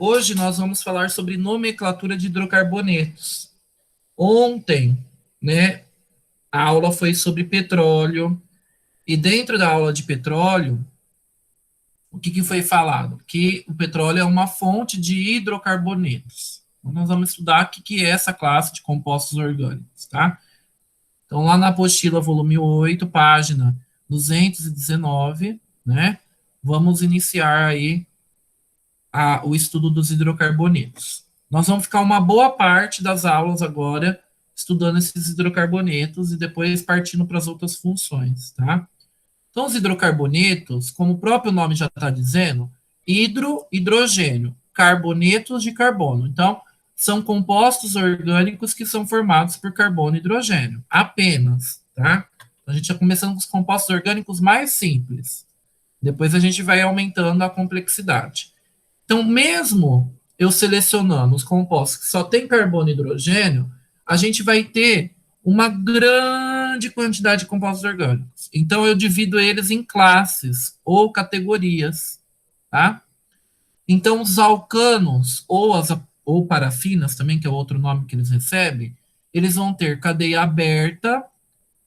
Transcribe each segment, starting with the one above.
Hoje nós vamos falar sobre nomenclatura de hidrocarbonetos. Ontem, né, a aula foi sobre petróleo, e dentro da aula de petróleo, o que foi falado? Que o petróleo é uma fonte de hidrocarbonetos. Então, nós vamos estudar o que é essa classe de compostos orgânicos, tá? Então, lá na apostila, volume 8, página 219, né, vamos iniciar aí o estudo dos hidrocarbonetos. Nós vamos ficar uma boa parte das aulas agora estudando esses hidrocarbonetos e depois partindo para as outras funções, tá? Então, os hidrocarbonetos, como o próprio nome já está dizendo, hidrogênio, carbonetos de carbono. Então, são compostos orgânicos que são formados por carbono e hidrogênio, apenas, tá? A gente já começando com os compostos orgânicos mais simples. Depois a gente vai aumentando a complexidade. Então, mesmo eu selecionando os compostos que só tem carbono e hidrogênio, a gente vai ter uma grande quantidade de compostos orgânicos. Então, eu divido eles em classes ou categorias, tá? Então, os alcanos ou parafinas, também, que é outro nome que eles recebem, eles vão ter cadeia aberta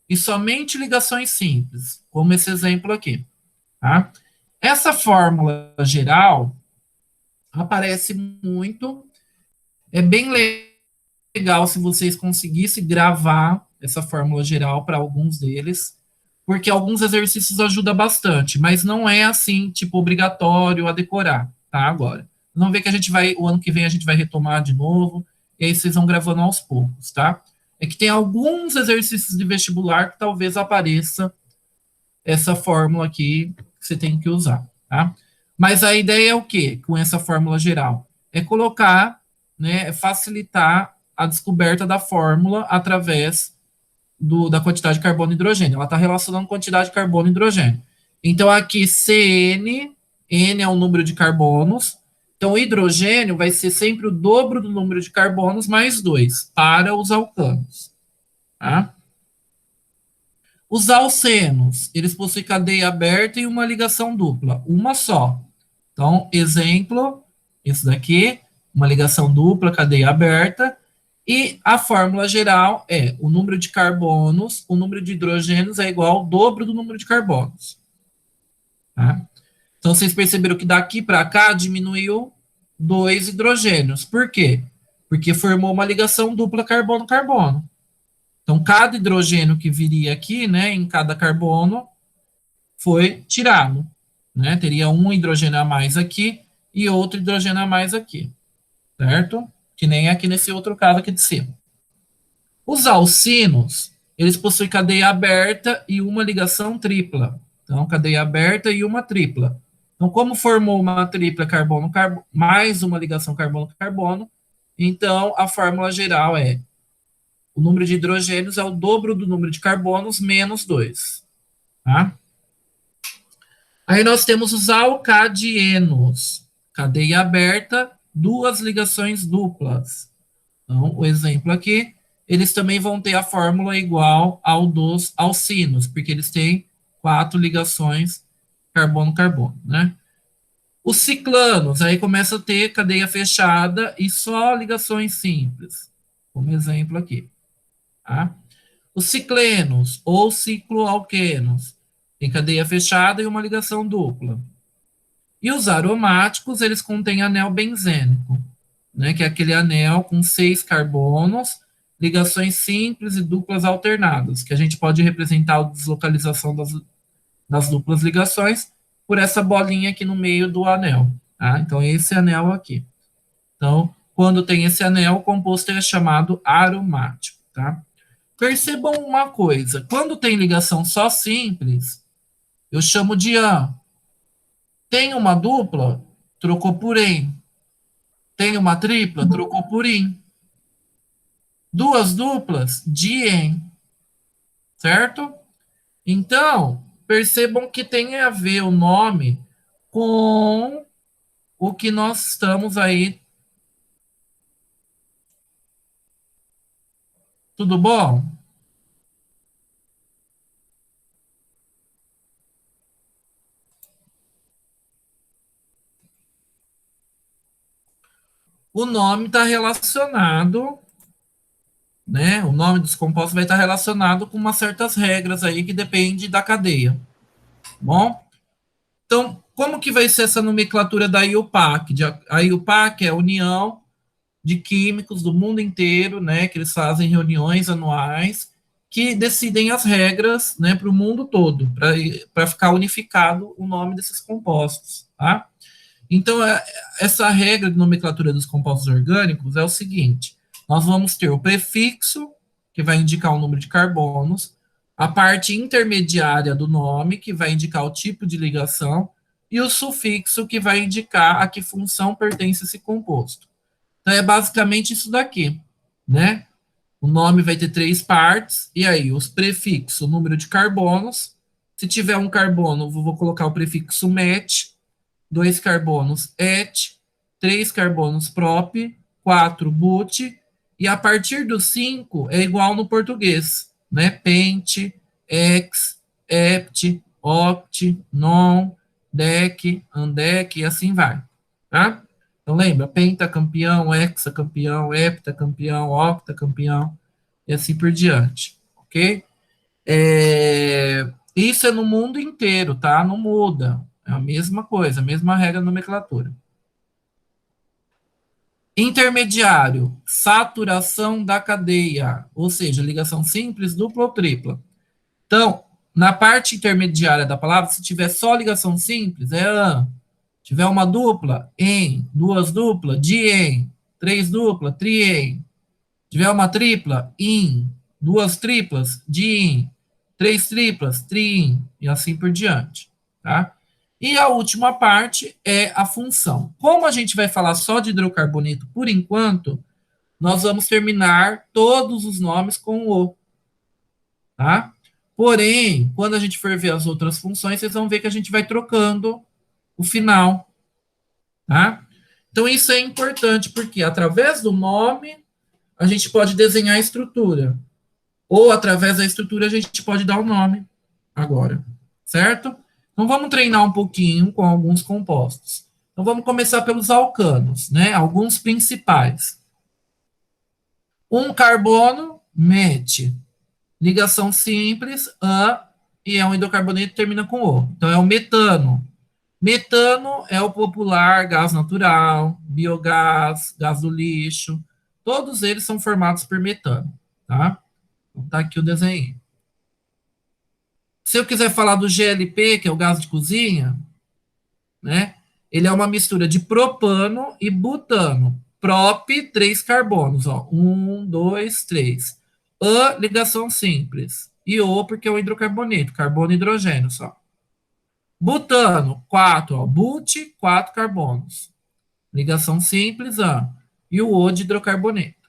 e somente ligações simples, como esse exemplo aqui, tá? Essa fórmula geral aparece muito. É bem legal se vocês conseguissem gravar essa fórmula geral para alguns deles, porque alguns exercícios ajudam bastante, mas não é assim, tipo, obrigatório a decorar, tá? Agora. Vamos ver que a gente vai, o ano que vem a gente vai retomar de novo, e aí vocês vão gravando aos poucos, tá? É que tem alguns exercícios de vestibular que talvez apareça essa fórmula aqui que você tem que usar, tá? Mas a ideia é o quê? Com essa fórmula geral? É colocar, né, é facilitar a descoberta da fórmula através da quantidade de carbono e hidrogênio. Ela está relacionando quantidade de carbono e hidrogênio. Então, aqui, CN, N é o número de carbonos. Então, o hidrogênio vai ser sempre o dobro do número de carbonos mais 2 para os alcanos. Tá? Os alcenos, eles possuem cadeia aberta e uma ligação dupla, uma só. Então, exemplo, esse daqui, uma ligação dupla, cadeia aberta, e a fórmula geral é o número de carbonos, o número de hidrogênios é igual ao dobro do número de carbonos. Tá? Então, vocês perceberam que daqui para cá diminuiu 2 hidrogênios. Por quê? Porque formou uma ligação dupla carbono-carbono. Então, cada hidrogênio que viria aqui, né, em cada carbono, foi tirado. Né? Teria um hidrogênio a mais aqui e outro hidrogênio a mais aqui. Certo? Que nem aqui nesse outro caso aqui de cima. Os alcinos, eles possuem cadeia aberta e uma ligação tripla. Então, cadeia aberta e uma tripla. Então, como formou uma tripla carbono-carbono, mais uma ligação carbono-carbono, então a fórmula geral é o número de hidrogênios é o dobro do número de carbonos menos 2. Tá? Aí nós temos os alcadienos, cadeia aberta, duas ligações duplas. Então, o exemplo aqui, eles também vão ter a fórmula igual ao dos alcinos, porque eles têm 4 ligações carbono-carbono, né? Os ciclanos, aí começa a ter cadeia fechada e só ligações simples, como exemplo aqui, tá? Os ciclenos ou cicloalquenos, tem cadeia fechada e uma ligação dupla. E os aromáticos, eles contêm anel benzênico, né, que é aquele anel com 6 carbonos, ligações simples e duplas alternadas, que a gente pode representar a deslocalização das duplas ligações por essa bolinha aqui no meio do anel. Tá? Então, esse anel aqui. Então, quando tem esse anel, o composto é chamado aromático. Tá? Percebam uma coisa: quando tem ligação só simples, eu chamo de an. Tem uma dupla, trocou por en. Tem uma tripla, trocou por in. Duas duplas, dien, certo? Então, percebam que tem a ver o nome com o que nós estamos aí. Tudo bom? o nome está relacionado, né? O nome dos compostos vai estar relacionado com umas certas regras aí que depende da cadeia, tá bom? Então, como que vai ser essa nomenclatura da IUPAC? A IUPAC é a União de Químicos do mundo inteiro, né? Que eles fazem reuniões anuais que decidem as regras, né, para o mundo todo, para ficar unificado o nome desses compostos, tá? Então, essa regra de nomenclatura dos compostos orgânicos é o seguinte: nós vamos ter o prefixo, que vai indicar o número de carbonos, a parte intermediária do nome, que vai indicar o tipo de ligação, e o sufixo, que vai indicar a que função pertence esse composto. Então, é basicamente isso daqui, né? O nome vai ter três partes, e aí os prefixos, o número de carbonos. Se tiver um carbono, vou colocar o prefixo met, dois carbonos et, três carbonos prop, quatro but, e a partir do 5 é igual no português, né? Pente, ex, hept, oct, non, dec, andec, e assim vai, tá? Então lembra, pentacampeão, hexacampeão, heptacampeão, octacampeão, e assim por diante, ok? Isso é no mundo inteiro, tá? Não muda. É a mesma coisa, a mesma regra de nomenclatura. Intermediário, saturação da cadeia, ou seja, ligação simples, dupla ou tripla. Então, na parte intermediária da palavra, se tiver só ligação simples, é an. Tiver uma dupla, em. Duas duplas, dien. Três duplas, trien. Tiver uma tripla, in. Duas triplas, din. Três triplas, trin. E assim por diante, tá? E a última parte é a função. Como a gente vai falar só de hidrocarboneto por enquanto, nós vamos terminar todos os nomes com o, tá? Porém, quando a gente for ver as outras funções, vocês vão ver que a gente vai trocando o final, tá? Então isso é importante porque através do nome a gente pode desenhar a estrutura, ou através da estrutura a gente pode dar o nome agora, certo? Então vamos treinar um pouquinho com alguns compostos. Então vamos começar pelos alcanos, né? Alguns principais. Um carbono, met. Ligação simples, a, e é um hidrocarboneto que termina com o. Então é o metano. Metano é o popular gás natural, biogás, gás do lixo. Todos eles são formados por metano, tá? Então tá aqui o desenho. Se eu quiser falar do GLP, que é o gás de cozinha, né? Ele é uma mistura de propano e butano. Prop, três carbonos, ó. Um, dois, três. A, ligação simples. E O, porque é o hidrocarboneto, carbono e hidrogênio só. Butano, quatro, ó. But, quatro carbonos. Ligação simples, A. E o O de hidrocarboneto.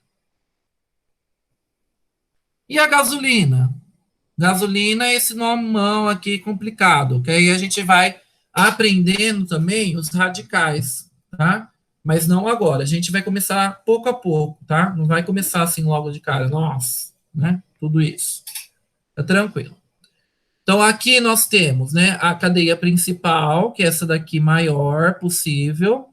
E a gasolina? Gasolina é esse nomão aqui complicado, que aí a gente vai aprendendo também os radicais, tá? Mas não agora, a gente vai começar pouco a pouco, tá? Não vai começar assim logo de cara, nossa, né? Tudo isso. Tá tranquilo. Então aqui nós temos, né, a cadeia principal, que é essa daqui maior possível.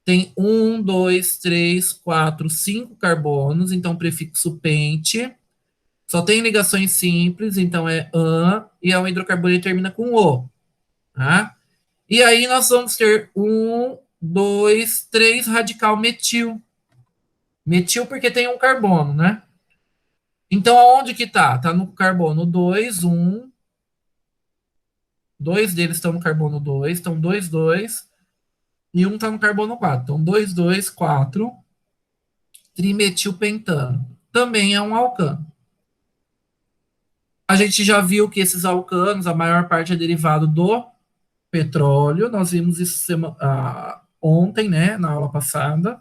Tem um, dois, três, quatro, cinco carbonos, então prefixo pente. Só tem ligações simples, então é an, e é um hidrocarboneto que termina com o, tá? E aí nós vamos ter um, dois, três radical metil. Metil porque tem um carbono, né? Então aonde que tá? Tá no carbono 2, um, dois deles estão no carbono 2, então 2, 2, e um tá no carbono 4. Então 2, 2, 4, trimetilpentano. Também é um alcano. A gente já viu que esses alcanos, a maior parte é derivado do petróleo. Nós vimos isso ontem, né, na aula passada.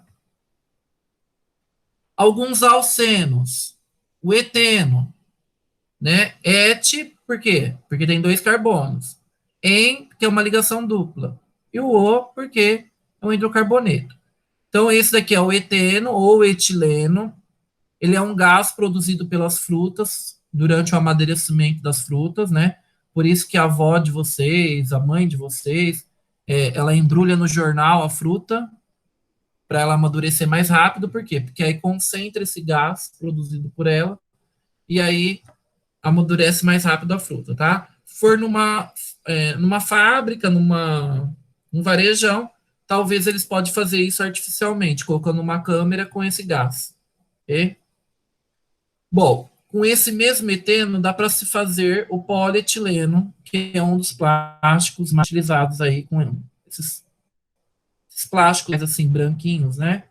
Alguns alcenos. O eteno, né? Et, por quê? Porque tem dois carbonos. En, que é uma ligação dupla. E o O, porque é um hidrocarboneto. Então, esse daqui é o eteno ou etileno. Ele é um gás produzido pelas frutas durante o amadurecimento das frutas, né? Por isso que a avó de vocês, a mãe de vocês, ela embrulha no jornal a fruta, para ela amadurecer mais rápido, por quê? Porque aí concentra esse gás produzido por ela, e aí amadurece mais rápido a fruta, tá? Se for numa fábrica, num varejão, talvez eles podem fazer isso artificialmente, colocando uma câmera com esse gás, ok? Bom, com esse mesmo eteno dá para se fazer o polietileno, que é um dos plásticos mais utilizados aí com esses plásticos assim branquinhos, né?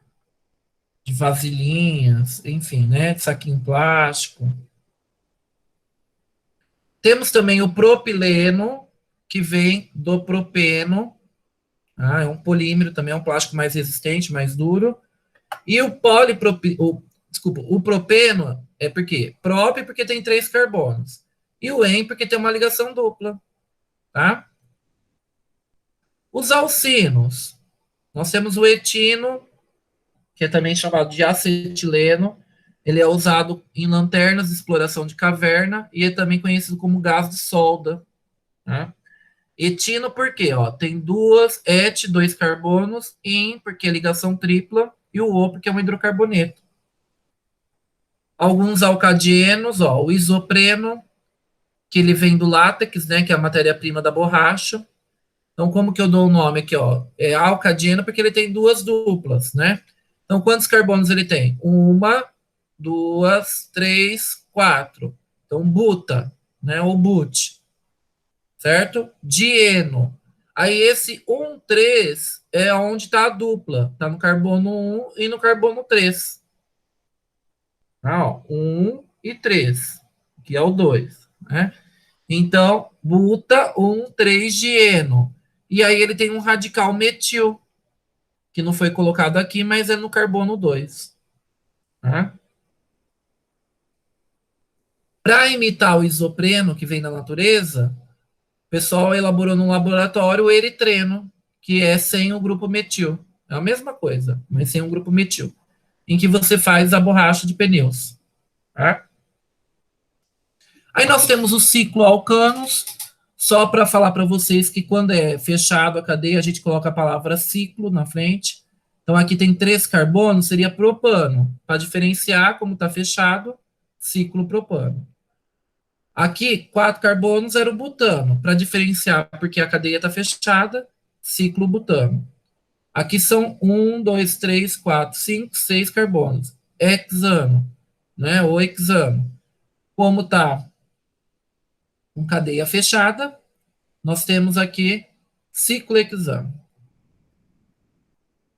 De vasilhinhas, enfim, né? De saquinho plástico. Temos também o propileno, que vem do propeno. É um polímero, também é um plástico mais resistente, mais duro. E desculpa, o propeno é porque prop porque tem 3 carbonos. E o en porque tem uma ligação dupla, tá? Os alcinos. Nós temos o etino, que é também chamado de acetileno. Ele é usado em lanternas de exploração de caverna e é também conhecido como gás de solda, tá? Etino por quê? Ó, tem duas, 2 carbonos, in porque é ligação tripla, e o O porque é um hidrocarboneto. Alguns alcadienos, ó, o isopreno, que ele vem do látex, né, que é a matéria-prima da borracha. Então, como que eu dou o nome aqui, ó? É alcadieno porque ele tem duas duplas, né? Então, quantos carbonos ele tem? Uma, duas, três, quatro. Então, buta, né, ou but, certo? Dieno. Aí esse 1,3 é onde está a dupla. Está no carbono 1 e no carbono 3. Ah, ó, 1 e 3, que é o 2, né? Então, buta 1,3 dieno. E aí ele tem um radical metil, que não foi colocado aqui, mas é no carbono 2. Tá? Para imitar o isopreno que vem da natureza, o pessoal elaborou no laboratório o eritreno, que é sem o grupo metil. É a mesma coisa, mas sem o grupo metil, em que você faz a borracha de pneus. Tá? Aí nós temos o ciclo alcanos, só para falar para vocês que quando é fechado a cadeia, a gente coloca a palavra ciclo na frente. Então aqui tem 3 carbonos, seria propano. Para diferenciar, como está fechado, ciclo propano. Aqui, 4 carbonos era o butano. Para diferenciar, porque a cadeia está fechada, ciclo butano. Aqui são 1, 2, 3, 4, 5, 6 carbonos. Hexano, né? Ou hexano. Como está com cadeia fechada, nós temos aqui ciclohexano.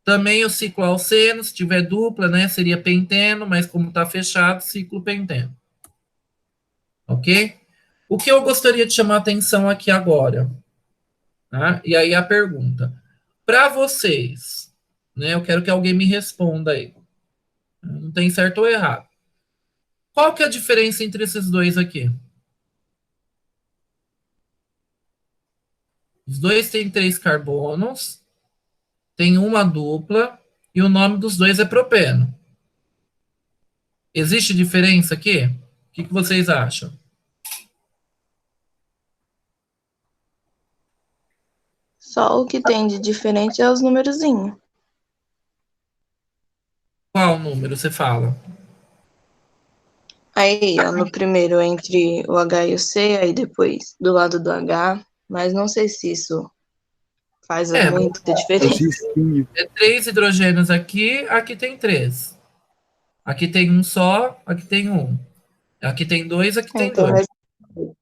Também o ciclo alceno, se tiver dupla, né, seria penteno, mas como está fechado, ciclo penteno. Ok? O que eu gostaria de chamar a atenção aqui agora, tá? E aí a pergunta. Para vocês, né, eu quero que alguém me responda aí. Não tem certo ou errado. Qual que é a diferença entre esses dois aqui? Os dois têm 3 carbonos, tem uma dupla, e o nome dos dois é propeno. Existe diferença aqui? O que vocês acham? Só o que tem de diferente é os numerozinhos. Qual número você fala? Aí, ó, no primeiro entre o H e o C, aí depois do lado do H, mas não sei se isso faz É, muita É o diferença. cisquinho. 3 hidrogênios aqui, aqui tem 3. Aqui tem um só, aqui tem um. Aqui tem 2, aqui tem Então, 2, mas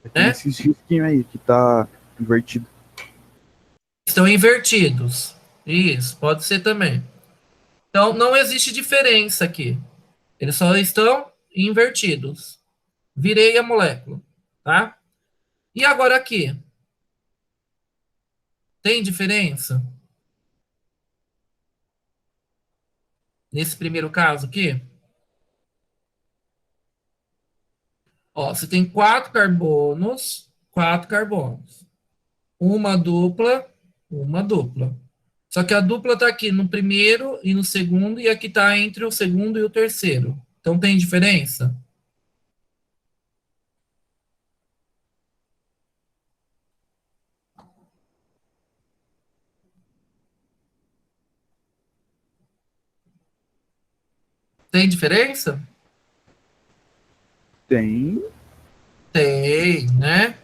É que né? esse cisquinho aí que tá invertido. Estão invertidos. Isso, pode ser também. Então, não existe diferença aqui. Eles só estão invertidos. Virei a molécula, tá? E agora aqui? Tem diferença? Nesse primeiro caso aqui? Ó, você tem 4 carbonos, 4 carbonos. Uma dupla, uma dupla. Só que a dupla está aqui no primeiro e no segundo, e aqui está entre o segundo e o terceiro. Então tem diferença? Tem diferença? Tem. Tem, né?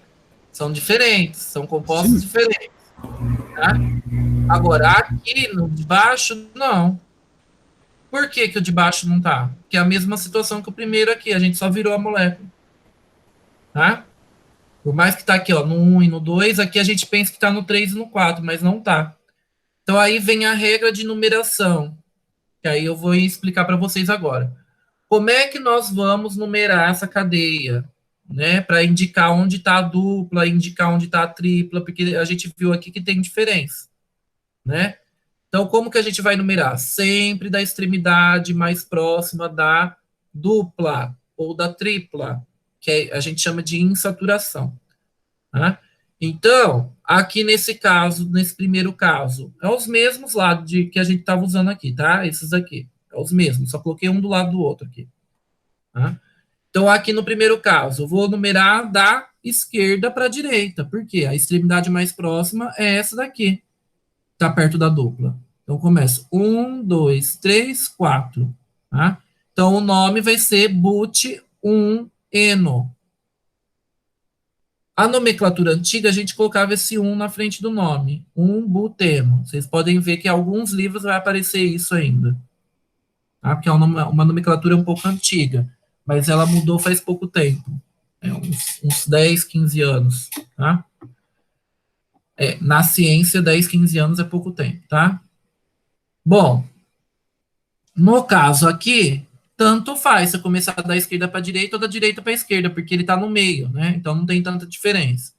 São diferentes, são compostos Sim. diferentes. Tá? Agora, aqui no de baixo, não. Por que que o de baixo não tá? Que é a mesma situação que o primeiro aqui, a gente só virou a molécula. Tá? Por mais que tá aqui, ó, no 1 e no 2, aqui a gente pensa que tá no 3 e no 4, mas não tá. Então aí vem a regra de numeração, que aí eu vou explicar para vocês agora. Como é que nós vamos numerar essa cadeia? Né, para indicar onde está a dupla, indicar onde está a tripla, porque a gente viu aqui que tem diferença, né? Então, como que a gente vai numerar? Sempre da extremidade mais próxima da dupla ou da tripla, que a gente chama de insaturação. Tá? Então, aqui nesse caso, nesse primeiro caso, é os mesmos lá que a gente estava usando aqui, tá? Esses aqui, é os mesmos, só coloquei um do lado do outro aqui. Tá? Então, aqui no primeiro caso, eu vou numerar da esquerda para a direita, porque a extremidade mais próxima é essa daqui, está perto da dupla. Então, começa 1, 2, 3, 4. Tá? Então, o nome vai ser but-1-eno. A nomenclatura antiga, a gente colocava esse 1 na frente do nome, 1-buteno. Vocês podem ver que em alguns livros vai aparecer isso ainda. Tá? Porque é uma nomenclatura um pouco antiga, mas ela mudou faz pouco tempo, uns 10, 15 anos, tá? Na ciência, 10, 15 anos é pouco tempo, tá? Bom, no caso aqui, tanto faz se eu começar da esquerda para a direita ou da direita para a esquerda, porque ele está no meio, né? Então não tem tanta diferença.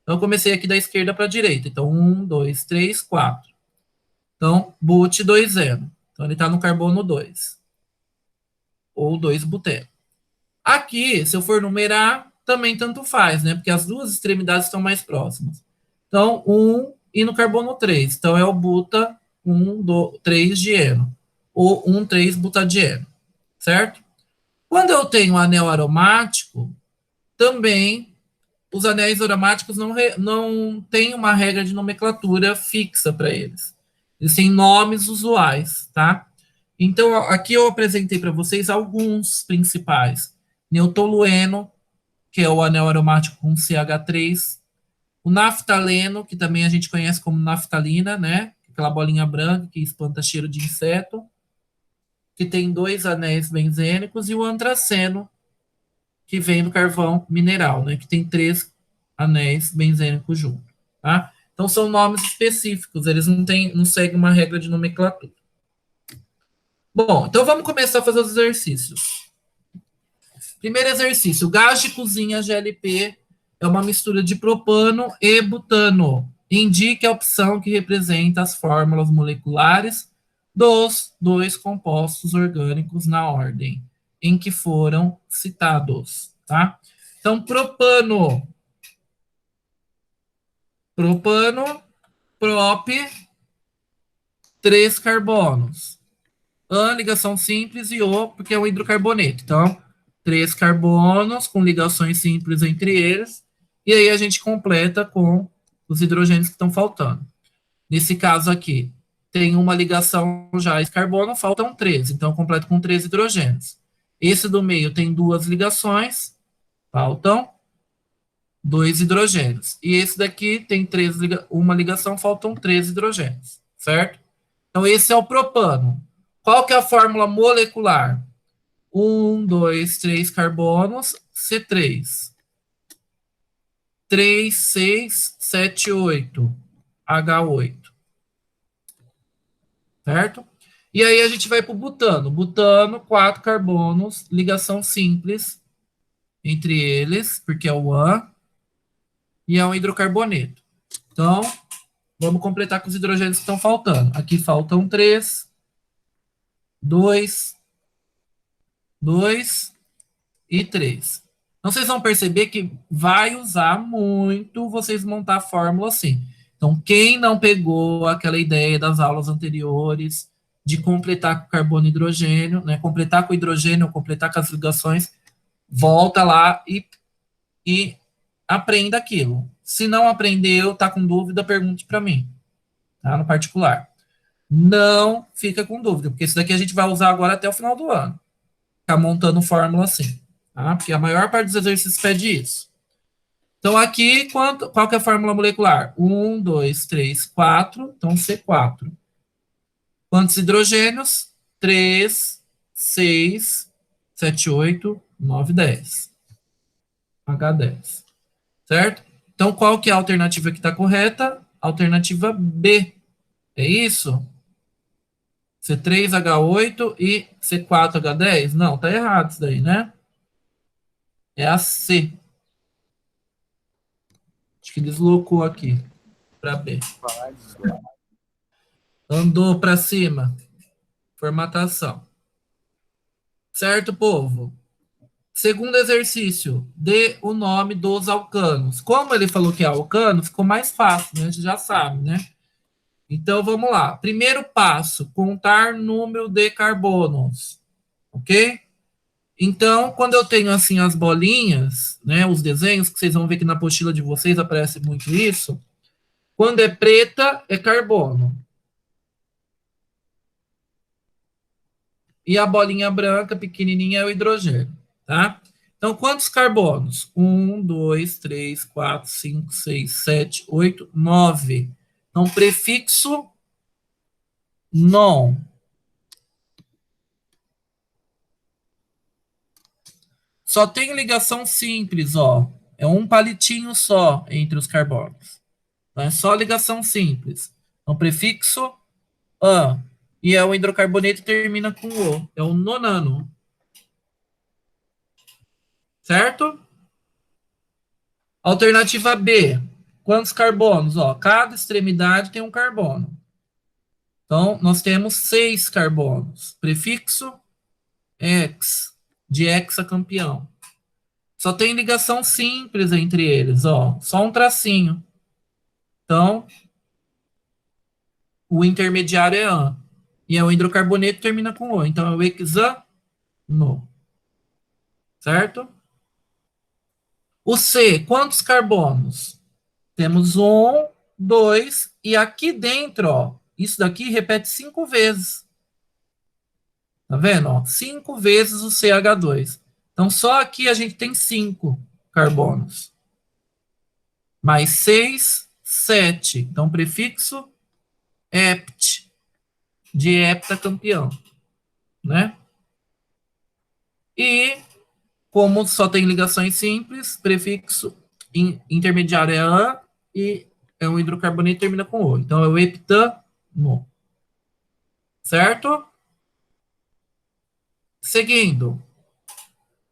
Então eu comecei aqui da esquerda para a direita. Então 1, 2, 3, 4. Então, but-2-eno. Então ele está no carbono 2. Ou 2-buteno. Aqui, se eu for numerar, também tanto faz, né? Porque as duas extremidades estão mais próximas. Então, 1 e no carbono 3. Então, é o buta 3-dieno. Ou 1,3-butadieno. Certo? Quando eu tenho um anel aromático, também os anéis aromáticos não têm uma regra de nomenclatura fixa para eles. Eles têm nomes usuais, tá? Então, aqui eu apresentei para vocês alguns principais. Neotolueno, que é o anel aromático com CH3. O naftaleno, que também a gente conhece como naftalina, né? Aquela bolinha branca que espanta cheiro de inseto, que tem 2 anéis benzênicos. E o antraceno, que vem do carvão mineral, né? Que tem 3 anéis benzênicos junto, tá? Então, são nomes específicos, eles não seguem uma regra de nomenclatura. Bom, então vamos começar a fazer os exercícios. Primeiro exercício, gás de cozinha GLP é uma mistura de propano e butano. Indique a opção que representa as fórmulas moleculares dos 2 compostos orgânicos na ordem em que foram citados, tá? Então, propano, prop, 3 carbonos. An, ligação simples, e O, porque é um hidrocarboneto. Então, 3 carbonos com ligações simples entre eles, e aí a gente completa com os hidrogênios que estão faltando. Nesse caso aqui, tem uma ligação já esse carbono, faltam 3, então eu completo com 3 hidrogênios. Esse do meio tem 2 ligações, faltam 2 hidrogênios. E esse daqui tem uma ligação, faltam 3 hidrogênios, certo? Então esse é o propano. Qual que é a fórmula molecular? 1, 2, 3 carbonos, C3. 3, 6, 7, 8, H8. Certo? E aí a gente vai para o butano. Butano, 4 carbonos, ligação simples entre eles, porque é o AN, e é um hidrocarboneto. Então, vamos completar com os hidrogênios que estão faltando. Aqui faltam 3, 2, 2 e 3. Então, vocês vão perceber que vai usar muito vocês montar a fórmula assim. Então, quem não pegou aquela ideia das aulas anteriores de completar com carbono e hidrogênio, né, completar com hidrogênio, completar com as ligações, volta lá e aprenda aquilo. Se não aprendeu, está com dúvida, pergunte para mim, tá, no particular. Não fica com dúvida, porque isso daqui a gente vai usar agora até o final do ano. ficar montando fórmula assim, tá? Porque a maior parte dos exercícios pede isso. Então, aqui, qual que é a fórmula molecular? 1, 2, 3, 4. Então, C4. Quantos hidrogênios? 3, 6, 7, 8, 9, 10. H10. Certo? Então, qual que é a alternativa que está correta? Alternativa B. É isso? C3H8 e C4H10? Não, tá errado isso daí, né? É a C. Acho que deslocou aqui para B. Andou para cima. Formatação. Certo, povo? Segundo exercício, dê o nome dos alcanos. Como ele falou que é alcano, ficou mais fácil, né? A gente já sabe, né? Então, vamos lá. Primeiro passo, contar número de carbonos. Ok? Então, quando eu tenho assim as bolinhas, né, os desenhos, que vocês vão ver que na apostila de vocês aparece muito isso, quando é preta, é carbono. E a bolinha branca, pequenininha, é o hidrogênio, tá? Então, quantos carbonos? 1, 2, 3, 4, 5, 6, 7, 8, 9. Então, prefixo non. Só tem ligação simples, ó. É um palitinho só entre os carbonos. Então, é só ligação simples. Então, prefixo an. E é o hidrocarboneto termina com o. É o nonano. Certo? Alternativa B. Quantos carbonos? Ó, cada extremidade tem um carbono. Então, nós temos 6 carbonos. Prefixo ex, de hexacampeão. Só tem ligação simples entre eles, ó. Só um tracinho. Então, o intermediário é an. E é o hidrocarboneto termina com o. Então, é o hexano. Certo? O C, quantos carbonos? Temos 1, 2, e aqui dentro, ó, isso daqui repete 5 vezes. Tá vendo? Ó? 5 vezes o CH2. Então, só aqui a gente tem 5 carbonos. Mais 6, 7. Então, prefixo hept, de heptacampeão. Né? E, como só tem ligações simples, prefixo intermediário é an e é um hidrocarboneto que termina com o. Então, é o heptano. Certo? Seguindo,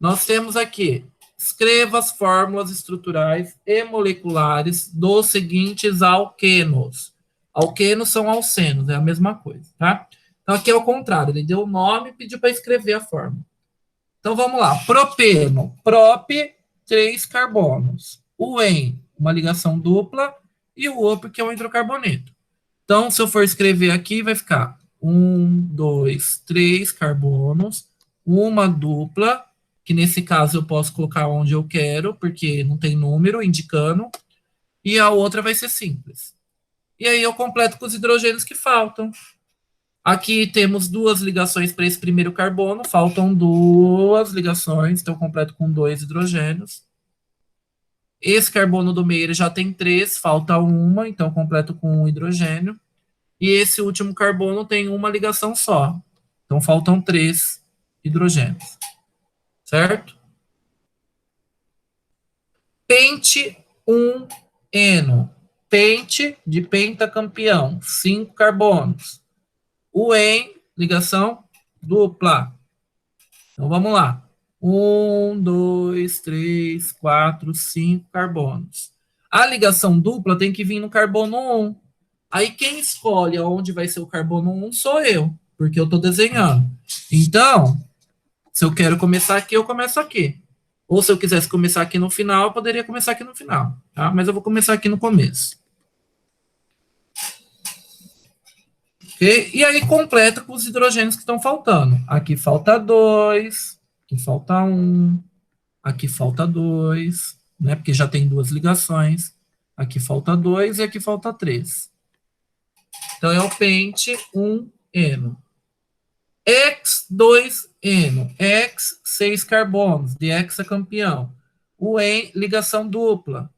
nós temos aqui, escreva as fórmulas estruturais e moleculares dos seguintes alquenos. Alquenos são alcenos, é a mesma coisa, tá? Então, aqui é o contrário, ele deu o nome e pediu para escrever a fórmula. Então, vamos lá. Propeno, prop, 3 carbonos. O en, uma ligação dupla, e o o, porque é um hidrocarboneto. Então, se eu for escrever aqui, vai ficar 1, 2, 3 carbonos, uma dupla, que nesse caso eu posso colocar onde eu quero, porque não tem número indicando, e a outra vai ser simples. E aí eu completo com os hidrogênios que faltam. Aqui temos 2 ligações para esse primeiro carbono, faltam 2 ligações, então eu completo com 2 hidrogênios. Esse carbono do meio ele já tem 3, falta uma, então eu completo com 1 hidrogênio. E esse último carbono tem uma ligação só. Então, faltam 3 hidrogênios. Certo? Pente 1 eno. Pente de pentacampeão. 5 carbonos. O en, ligação dupla. Então, vamos lá. 1, 2, 3, 4, 5 carbonos. A ligação dupla tem que vir no carbono 1. Aí quem escolhe onde vai ser o carbono 1 sou eu, porque eu estou desenhando. Então, se eu quero começar aqui, eu começo aqui. Ou se eu quisesse começar aqui no final, eu poderia começar aqui no final. Tá? Mas eu vou começar aqui no começo. Okay? E aí completa com os hidrogênios que estão faltando. Aqui falta 2, aqui falta 1, aqui falta 2, né? Porque já tem 2 ligações. Aqui falta 2 e aqui falta 3. Então, é o pente 1 eno. X2 eno, X, 6 carbonos, de hexacampeão. O en, ligação dupla.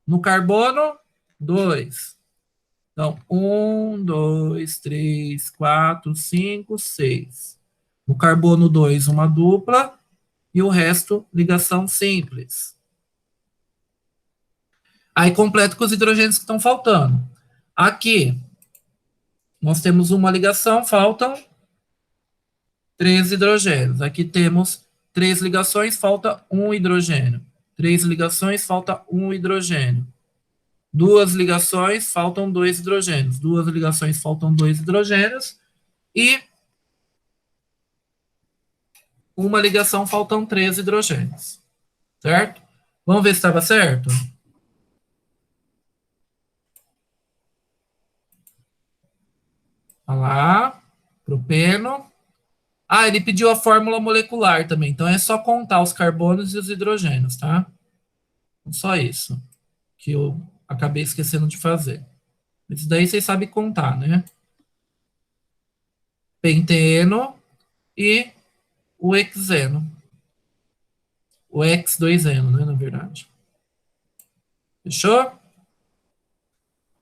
No carbono, 2. Então, 1, 2, 3, 4, 5, 6. No carbono 2, uma dupla. E o resto, ligação simples. Aí, completo com os hidrogênios que estão faltando. Aqui, nós temos uma ligação, faltam 3 hidrogênios. Aqui temos 3 ligações, falta 1 hidrogênio. 3 ligações, falta 1 hidrogênio. 2 ligações, faltam 2 hidrogênios. 2 ligações, faltam 2 hidrogênios. E uma ligação, faltam 3 hidrogênios. Certo? Vamos ver se estava certo? Olha lá, propeno. Ah, ele pediu a fórmula molecular também. Então é só contar os carbonos e os hidrogênios, tá? Só isso que eu acabei esquecendo de fazer. Isso daí vocês sabem contar, né? Penteno e o hexeno. O X2eno, né, na verdade. Fechou?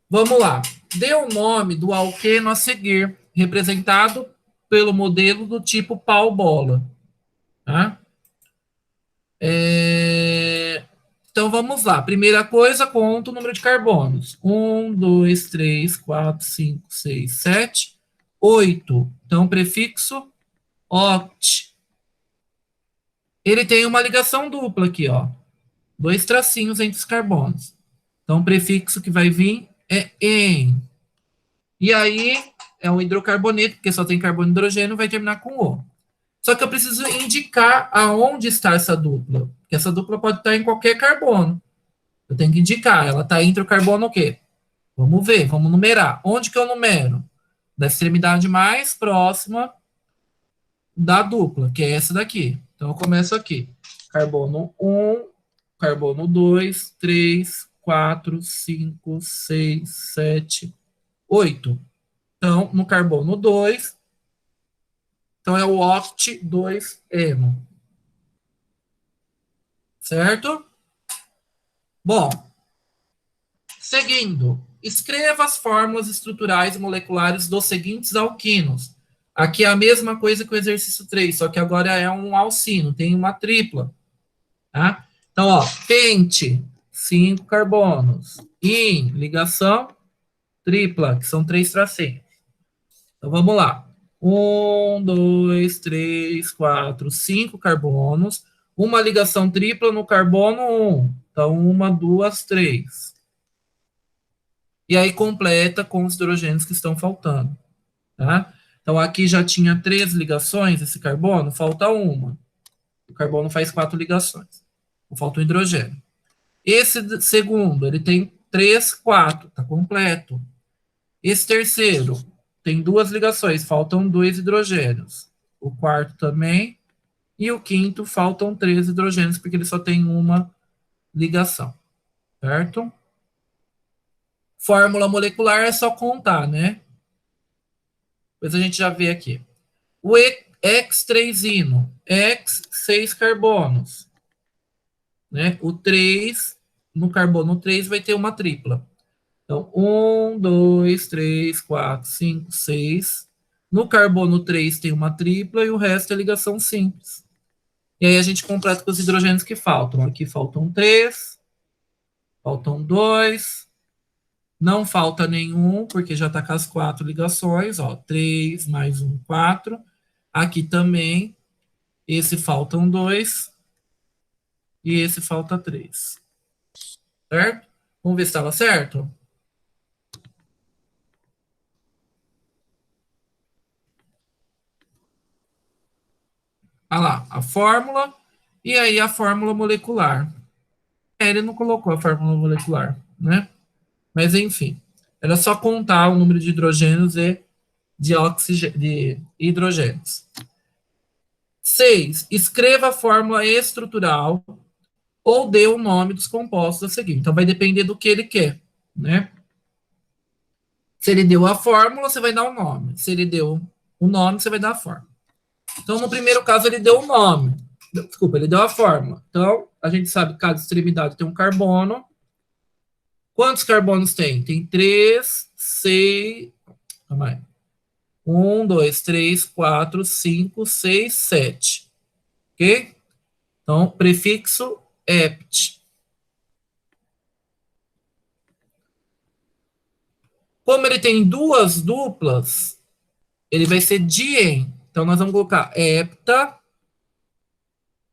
Vamos lá. Dê o nome do alqueno a seguir, representado pelo modelo do tipo pau-bola. Tá? Então, vamos lá. Primeira coisa, conta o número de carbonos. 1, 2, 3, 4, 5, 6, 7, 8. Então, prefixo oct. Ele tem uma ligação dupla aqui, ó. 2 tracinhos entre os carbonos. Então, o prefixo que vai vir é en. E aí, é um hidrocarboneto, porque só tem carbono e hidrogênio, vai terminar com o. Só que eu preciso indicar aonde está essa dupla. Porque essa dupla pode estar em qualquer carbono. Eu tenho que indicar. Ela está entre o carbono o quê? Vamos ver, vamos numerar. Onde que eu numero? Da extremidade mais próxima da dupla, que é essa daqui. Então, eu começo aqui. Carbono 1, carbono 2, 3, 4, 5, 6, 7, 8. Então, no carbono 2, então é o oct2eno. Certo? Bom, seguindo, escreva as fórmulas estruturais e moleculares dos seguintes alquinos. Aqui é a mesma coisa que o exercício 3, só que agora é um alcino, tem uma tripla. Tá? Então, ó, pente, 5 carbonos. In, ligação tripla, que são 3 tracinhos. Então, vamos lá. 1, 2, 3, 4, 5 carbonos. Uma ligação tripla no carbono 1. Então, 1, 2, 3. E aí, completa com os hidrogênios que estão faltando. Tá? Então, aqui já tinha 3 ligações, esse carbono, falta uma. O carbono faz 4 ligações. Falta um hidrogênio. Esse segundo, ele tem 3, 4, tá completo. Esse terceiro tem 2 ligações, faltam 2 hidrogênios. O quarto também. E o quinto, faltam 3 hidrogênios, porque ele só tem uma ligação. Certo? Fórmula molecular é só contar, né? Depois a gente já vê aqui. O X3-ino, X, 6 carbonos. Né? O 3, no carbono 3, vai ter uma tripla. Então, 1, 2, 3, 4, 5, 6. No carbono 3 tem uma tripla e o resto é ligação simples. E aí a gente completa com os hidrogênios que faltam. Aqui faltam 3, faltam 2, não falta nenhum, porque já está com as 4 ligações. Ó, 3 mais 1, 4. Aqui também, esse faltam 2 e esse falta 3. Certo? Vamos ver se estava certo? Olha lá, a fórmula e aí a fórmula molecular. Ele não colocou a fórmula molecular, né? Mas enfim, era só contar o número de hidrogênios e de hidrogênios. 6. Escreva a fórmula estrutural ou dê o nome dos compostos a seguir. Então vai depender do que ele quer, né? Se ele deu a fórmula, você vai dar o nome. Se ele deu o nome, você vai dar a fórmula. Então, no primeiro caso, ele deu o nome. Desculpa, ele deu a fórmula. Então, a gente sabe que cada extremidade tem um carbono. Quantos carbonos tem? Tem 3, 6... Calma aí. 1, 2, 3, 4, 5, 6, 7. Ok? Então, prefixo -ept. Como ele tem duas duplas, ele vai ser dien. Então, nós vamos colocar hepta.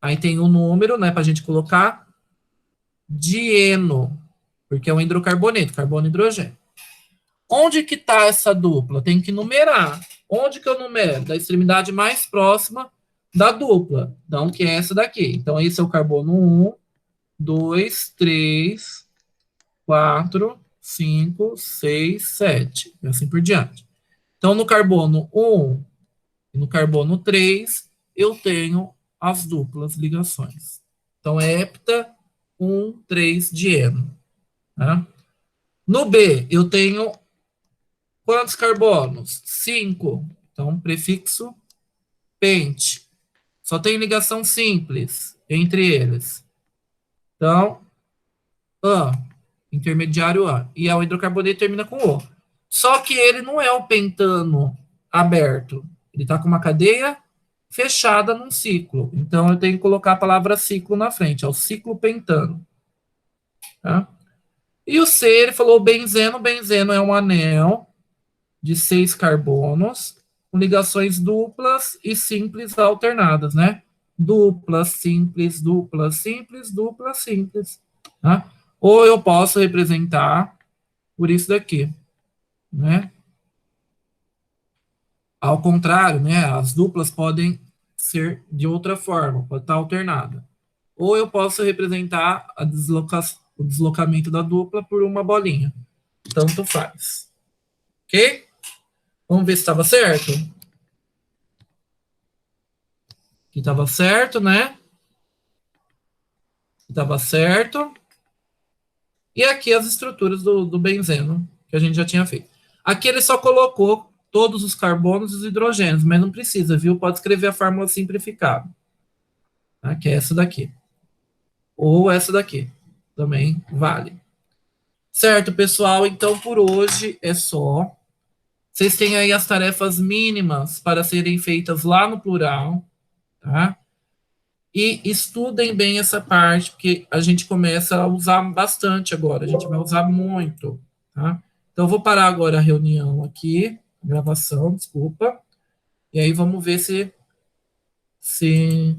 Aí tem o número, né, para a gente colocar. Dieno, porque é um hidrocarboneto, carbono e hidrogênio. Onde que está essa dupla? Tem que numerar. Onde que eu numero? Da extremidade mais próxima da dupla. Então, que é essa daqui. Então, esse é o carbono 1, 2, 3, 4, 5, 6, 7. E assim por diante. Então, no carbono 1 e no carbono 3, eu tenho as duplas ligações. Então, é hepta 1, 3, dieno. Tá? No B, eu tenho quantos carbonos? 5. Então, prefixo pente. Só tem ligação simples entre eles. Então, A, intermediário A. E o hidrocarboneto termina com O. Só que ele não é o pentano aberto. Ele está com uma cadeia fechada num ciclo. Então, eu tenho que colocar a palavra ciclo na frente. É o ciclo pentano. Tá? E o C, ele falou benzeno. Benzeno é um anel de 6 carbonos com ligações duplas e simples alternadas, né? Dupla, simples, dupla, simples, dupla, simples. Tá? Ou eu posso representar por isso daqui, né? Ao contrário, né? As duplas podem ser de outra forma, pode estar alternada. Ou eu posso representar o deslocamento da dupla por uma bolinha. Tanto faz. Ok? Vamos ver se estava certo? Que estava certo, né? Estava certo. E aqui as estruturas do benzeno, que a gente já tinha feito. Aqui ele só colocou todos os carbonos e os hidrogênios, mas não precisa, viu? Pode escrever a fórmula simplificada. Tá? Que é essa daqui. Ou essa daqui. Também vale. Certo, pessoal? Então, por hoje é só. Vocês têm aí as tarefas mínimas para serem feitas lá no plural, tá? E estudem bem essa parte, porque a gente começa a usar bastante agora, a gente vai usar muito, tá? Então, eu vou parar agora a reunião aqui, a gravação, desculpa, e aí vamos ver se